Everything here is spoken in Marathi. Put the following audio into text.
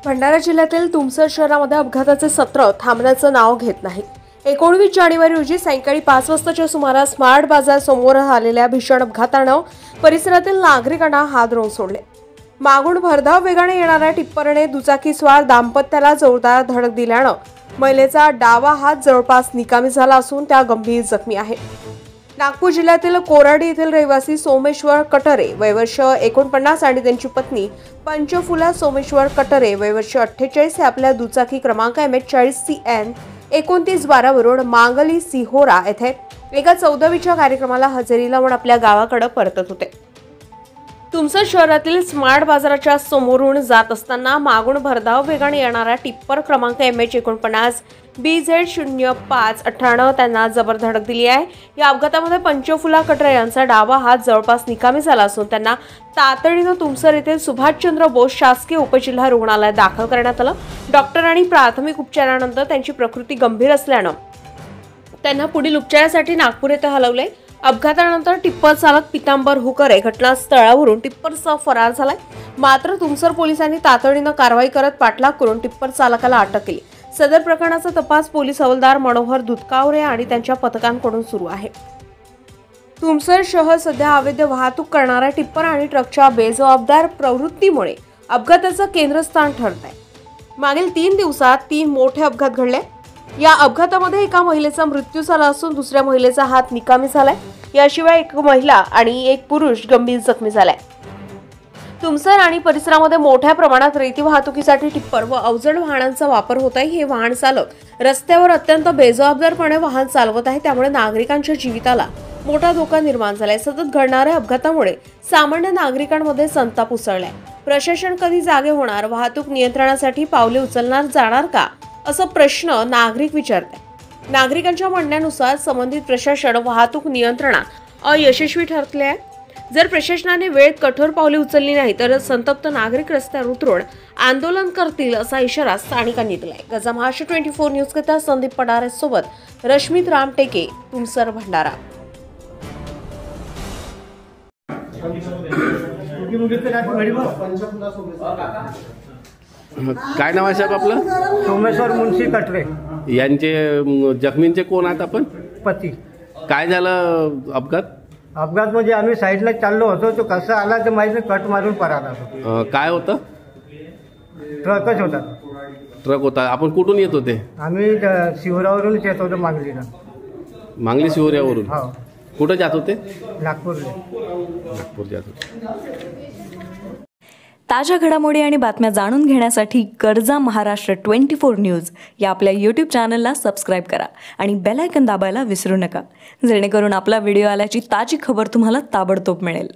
भंडारा जिल्ह्यातील तुमसर शहरामध्ये अपघाताचे सत्र थांबण्याचं नाव घेत नाही। 19 जानेवारी रोजी सायंकाळी 5 वाजताच्या सुमारास स्मार्ट बाजार समोर आलेल्या भीषण अपघातानं परिसरातील नागरिकांना हादरवून सोडले। मागून भरधाव वेगाने येणाऱ्या टिप्परने दुचाकीस्वार दाम्पत्याला जोरदार धडक दिल्यानं महिलेचा डावा हात जवळपास निकामी झाला असून त्या गंभीर जखमी आहेत। नागपूर जिल्ह्यातील कोराडी येथील रहिवासी सोमेश्वर कटरे वय वर्ष 49 आणि त्यांची पत्नी पंचफुला सोमेश्वर कटरे वय वर्ष 48 हे आपल्या दुचाकी क्रमांक MH40CN 2912 वरून मांगली सिहोरा येथे एका 14वीच्या कार्यक्रमाला हजेरी लावून आपल्या गावाकडे परतत होते। तुमसर शहरातील स्मार्ट बाजाराच्या समोरून जात असताना मागून भरधाव वेगाने येणारा टिप्पर क्रमांक MH49 BZ0598 त्यांना जबर धडक दिली आहे। या अपघातामध्ये पंचफुला कटरे यांचा डावा हात जवळपास निकामी झाला असून त्यांना तातडीने तुमसर येथील सुभाषचंद्र बोस शासकीय उपजिल्हा रुग्णालयात दाखल करण्यात आलं। डॉक्टरांनी प्राथमिक उपचारानंतर त्यांची प्रकृती गंभीर असल्यानं त्यांना पुढील उपचारासाठी नागपूर येथे हलवले। अपघातानंतर टिप्पर चालक पितांबर हुकरे घटनास्थळावरून टिप्परसह फरार झालाय। मात्र तुमसर पोलिसांनी तातडीने कारवाई करत पाठलाग करून टिप्पर चालकाला अटक केली। सदर प्रकरणाचा तपास पोलीस हवालदार मनोहर दुधकावरे आणि त्यांच्या पथकांकडून सुरू आहे। तुमसर शहर सध्या अवैध वाहतूक करणाऱ्या टिप्पर आणि ट्रकच्या बेजबाबदार प्रवृत्तीमुळे अपघाताचं केंद्रस्थान ठरत आहे। मागील 3 दिवसात 3 मोठे अपघात घडले। या अपघातामध्ये एका महिलेचा मृत्यू झाला असून दुसऱ्या महिलेचा हात निकामी झालाय। याशिवाय एक महिला आणि एक पुरुष गंभीर जखमी झालाय। तुमसर आणि परिसरामध्ये मोठ्या प्रमाणात रेती वाहतुकीसाठी टिप्पर व अवजड वाहनांचा वापर होत आहे। हे वाहन चालक रस्त्यावर अत्यंत बेजबाबदारपणे वाहन चालवत आहे, त्यामुळे नागरिकांच्या जीविताला मोठा धोका निर्माण झालाय। सतत घडणाऱ्या अपघातामुळे सामान्य नागरिकांमध्ये संताप उसळलाय। प्रशासन कधी जागे होणार, वाहतूक नियंत्रणासाठी पावले उचलणार जाणार का, असा प्रश्न नागरिक विचारतात। नागरिकांच्या म्हणण्यानुसार संबंधित प्रशासन वाहतूक नियंत्रणात अयशस्वी ठरले आहे। जर प्रशासनाने वेळेत कठोर पावले उचलली नाही तर संतप्त नागरिक रस्त्यावर उतरून आंदोलन करतील असा इशारा स्थानिकांनी दिलाय। गजा महाराष्ट्र 24 न्यूज कथा संदीप पडारे सोबत रश्मित रामटेके, तुमसर भंडारा। काय नाव आहे साहेब आपलं? सोमेश्वर मुंशी कटरे यांचे जखमींचे कोण आहेत आपण? पती। काय झालं अपघात? अपघात म्हणजे आम्ही साईडला चाललो होतो, तो कसं आला ते माहिती नाही, कट मारून पळाला होता। काय होतं? ट्रकच होता। ट्रक होता। आपण कुठून येत होते? आम्ही शिवरावरूनच येत होतो, मांगलीला। मांगली शिवऱ्यावरून? हो। कुठं जात होते? नागपूरला। नागपूर जात होते। ताज्या घडामोडी आणि बातम्या जाणून घेण्यासाठी गरजा महाराष्ट्र 24 न्यूज या आपल्या YouTube चॅनलला सबस्क्राईब करा आणि बेल आयकॉन दाबायला विसरू नका, जेणेकरून आपला व्हिडिओ आल्याची ताजी खबर तुम्हाला ताबडतोब मिळेल।